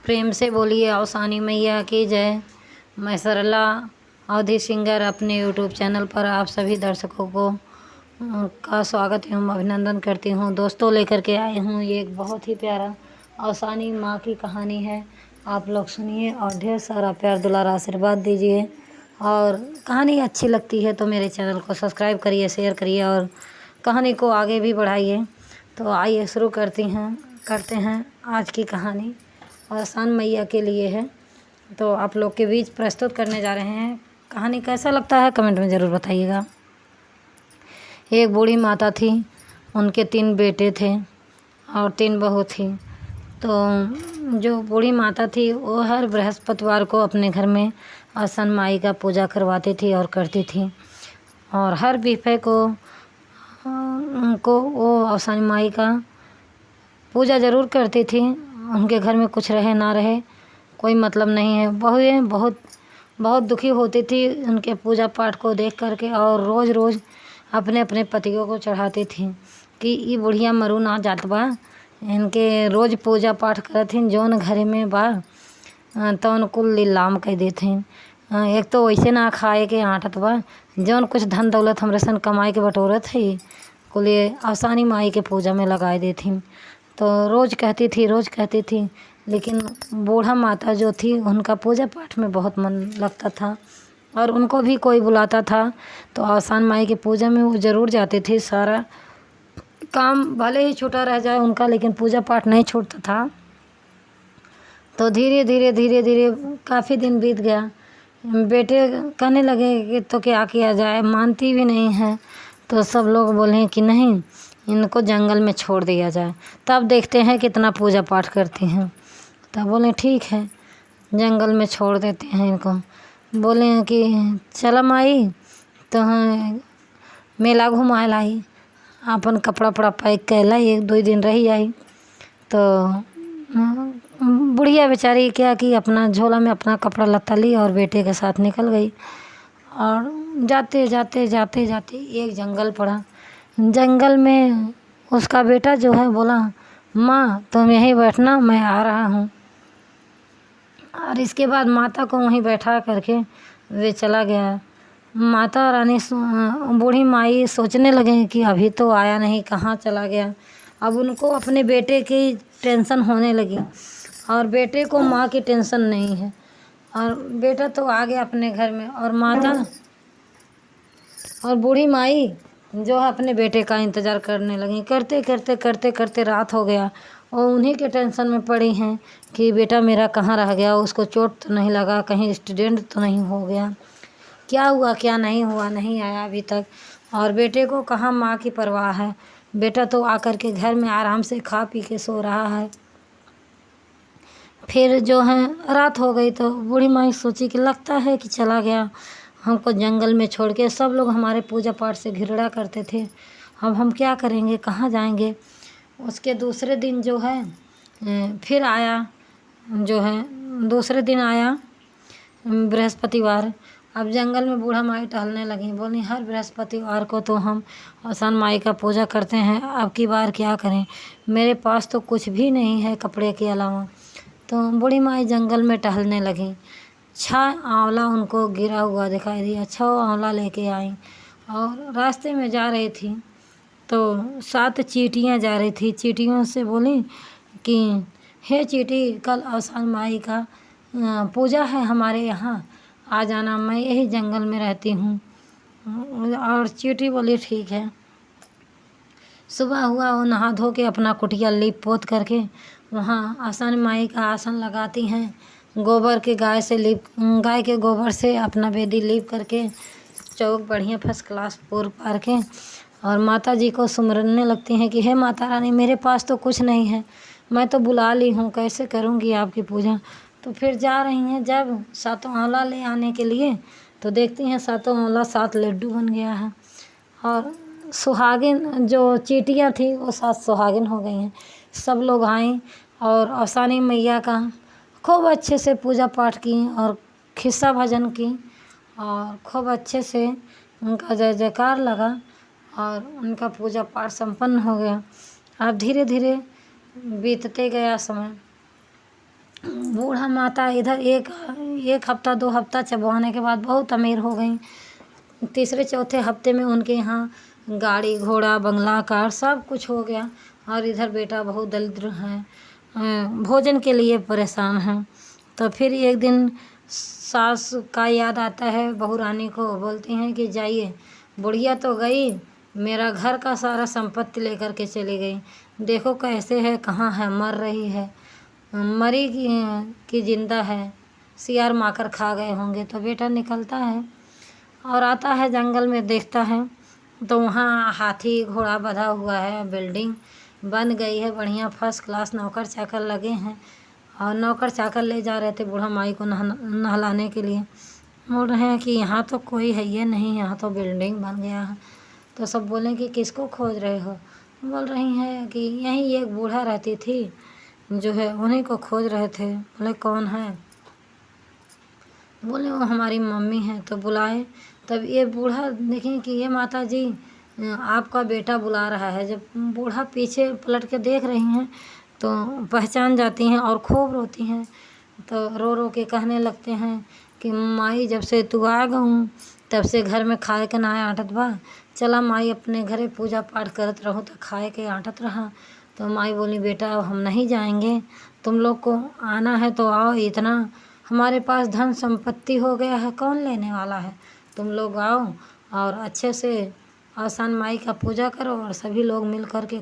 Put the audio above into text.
प्रेम से बोलिए अवसानी मैया की जय। मैं सरला अवधि सिंगर अपने यूट्यूब चैनल पर आप सभी दर्शकों को का स्वागत एवं अभिनंदन करती हूँ। दोस्तों, लेकर के आई हूँ ये एक बहुत ही प्यारा अवसानी माँ की कहानी है। आप लोग सुनिए और ढेर सारा प्यार दुलारा आशीर्वाद दीजिए। और कहानी अच्छी लगती है तो मेरे चैनल को सब्सक्राइब करिए, शेयर करिए और कहानी को आगे भी बढ़ाइए। तो आइए शुरू करते हैं आज की कहानी। अवसान मैया के लिए है, तो आप लोग के बीच प्रस्तुत करने जा रहे हैं। कहानी कैसा लगता है कमेंट में ज़रूर बताइएगा। एक बूढ़ी माता थी, उनके 3 बेटे थे और 3 बहू थी। तो जो बूढ़ी माता थी वो हर बृहस्पतिवार को अपने घर में अवसान माई का पूजा करवाती थी और करती थी। और हर बीफे को उनको वो अवसान माई का पूजा ज़रूर करती थी। उनके घर में कुछ रहे ना रहे कोई मतलब नहीं है। बहुएं बहुत दुखी होती थी उनके पूजा पाठ को देख करके और रोज़ रोज़ अपने अपने पतियों को चढ़ाती थी कि ये बुढ़िया मरू ना जात बा, इनके रोज़ पूजा पाठ करथिन जौन घरे में बा तो उनको लीलाम कह देथिन। एक तो वैसे ना खाए के आँटत बा, जौन कुछ धन दौलत हमरे सन कमाए के बटोरत है कुल ये अवसानी माई के पूजा में लगाए देथिन। तो रोज़ कहती थी, लेकिन बूढ़ा माता जो थी उनका पूजा पाठ में बहुत मन लगता था और उनको भी कोई बुलाता था तो अवसान माई के पूजा में वो ज़रूर जाते थे। सारा काम भले ही छूटा रह जाए उनका, लेकिन पूजा पाठ नहीं छूटता था। तो धीरे धीरे काफ़ी दिन बीत गया। बेटे कहने लगे कि तो क्या किया जाए, मानती भी नहीं है। तो सब लोग बोले कि नहीं, इनको जंगल में छोड़ दिया जाए, तब देखते हैं कितना पूजा पाठ करती हैं। तब बोले ठीक है, जंगल में छोड़ देते हैं इनको। बोले कि चला माई तो मेला घुमा लाई, अपन कपड़ा वपड़ा पैक कैलाई, 1-2 दिन रही आई। तो बुढ़िया बेचारी क्या कि अपना झोला में अपना कपड़ा लत्ता ली और बेटे के साथ निकल गई। और जाते एक जंगल पड़ा। जंगल में उसका बेटा जो है बोला, माँ तुम यहीं बैठना, मैं आ रहा हूँ। और इसके बाद माता को वहीं बैठा करके वे चला गया। माता रानी बूढ़ी माई सोचने लगे कि अभी तो आया नहीं, कहाँ चला गया। अब उनको अपने बेटे की टेंशन होने लगी और बेटे को माँ की टेंशन नहीं है। और बेटा तो आ गया अपने घर में और माता और बूढ़ी माई जो है अपने बेटे का इंतज़ार करने लगी। करते रात हो गया और उन्हीं के टेंशन में पड़ी हैं कि बेटा मेरा कहाँ रह गया, उसको चोट तो नहीं लगा, कहीं एक्सीडेंट तो नहीं हो गया, क्या हुआ क्या नहीं हुआ, नहीं आया अभी तक। और बेटे को कहाँ माँ की परवाह है, बेटा तो आकर के घर में आराम से खा पी के सो रहा है। फिर जो है रात हो गई तो बूढ़ी माई सोची कि लगता है कि चला गया हमको जंगल में छोड़ के। सब लोग हमारे पूजा पाठ से घृणा करते थे, अब हम क्या करेंगे, कहाँ जाएंगे। उसके दूसरे दिन जो है फिर आया, जो है दूसरे दिन आया बृहस्पतिवार। अब जंगल में बूढ़ा माई टहलने लगी, बोली हर बृहस्पतिवार को तो हम अवसान माई का पूजा करते हैं, अब की बार क्या करें, मेरे पास तो कुछ भी नहीं है कपड़े के अलावा। तो बूढ़ी माई जंगल में टहलने लगी। 6 आंवला उनको गिरा हुआ दिखाई दिया, 6 आंवला लेके आई और रास्ते में जा रही थी तो 7 चींटियाँ जा रही थी। चींटियों से बोली कि हे चींटी, कल अवसान माई का पूजा है हमारे यहाँ, आ जाना, मैं यही जंगल में रहती हूँ। और चींटी बोली ठीक है। सुबह हुआ, वो नहा धो के अपना कुटिया लीप पोत करके वहाँ अवसान माई का आसन लगाती हैं। गोबर के गाय के गोबर से अपना बेदी लीप करके चौक बढ़िया फर्स्ट क्लास पूर पार के और माता जी को सुमरने लगती हैं कि हे माता रानी, मेरे पास तो कुछ नहीं है, मैं तो बुला ली हूँ, कैसे करूँगी आपकी पूजा। तो फिर जा रही हैं, जब 7 आंवला ले आने के लिए तो देखती हैं 7 आंवला 7 लड्डू बन गया है। और सुहागिन जो चींटियाँ थी वो 7 सुहागिन हो गई हैं। सब लोग आए और अवसानी मैया का खूब अच्छे से पूजा पाठ की और खिस्सा भजन की और खूब अच्छे से उनका जय जयकार लगा और उनका पूजा पाठ संपन्न हो गया। अब धीरे धीरे बीतते गया समय बूढ़ा माता इधर एक हफ्ता 2 हफ्ता चबवाने के बाद बहुत अमीर हो गई। तीसरे चौथे हफ्ते में उनके यहाँ गाड़ी घोड़ा बंगला कार सब कुछ हो गया, और इधर बेटा बहुत दरिद्र है, भोजन के लिए परेशान है। तो फिर एक दिन सास का याद आता है बहू रानी को, बोलती हैं कि जाइए, बुढ़िया तो गई, मेरा घर का सारा संपत्ति लेकर के चली गई, देखो कैसे है, कहाँ है, मर रही है, मरी कि जिंदा है, सियार माकर खा गए होंगे। तो बेटा निकलता है और आता है जंगल में, देखता है तो वहाँ हाथी घोड़ा बंधा हुआ है, बिल्डिंग बन गई है बढ़िया फर्स्ट क्लास, नौकर चाकर लगे हैं, और नौकर चाकर ले जा रहे थे बूढ़ा माई को नहलाने के लिए। बोल रहे हैं कि यहाँ तो कोई है ये नहीं, यहाँ तो बिल्डिंग बन गया है। तो सब बोले कि किसको खोज रहे हो? बोल रही हैं कि यहीं एक बूढ़ा रहती थी जो है, उन्हीं को खोज रहे थे। बोले कौन है? बोले वो हमारी मम्मी है। तो बुलाए, तब ये बूढ़ा देखें कि ये माता जी आपका बेटा बुला रहा है। जब बूढ़ा पीछे पलट के देख रही हैं तो पहचान जाती हैं और खूब रोती हैं। तो रो रो के कहने लगते हैं कि माई जब से तू आ गऊँ तब से घर में खाए के ना आटत बा, चला माई अपने घरे पूजा पाठ करत रहो तो खाए के आटत रहा। तो माई बोली बेटा अब हम नहीं जाएंगे, तुम लोग को आना है तो आओ, इतना हमारे पास धन संपत्ति हो गया है, कौन लेने वाला है, तुम लोग आओ और अच्छे से आसान माई का पूजा करो और सभी लोग मिल कर के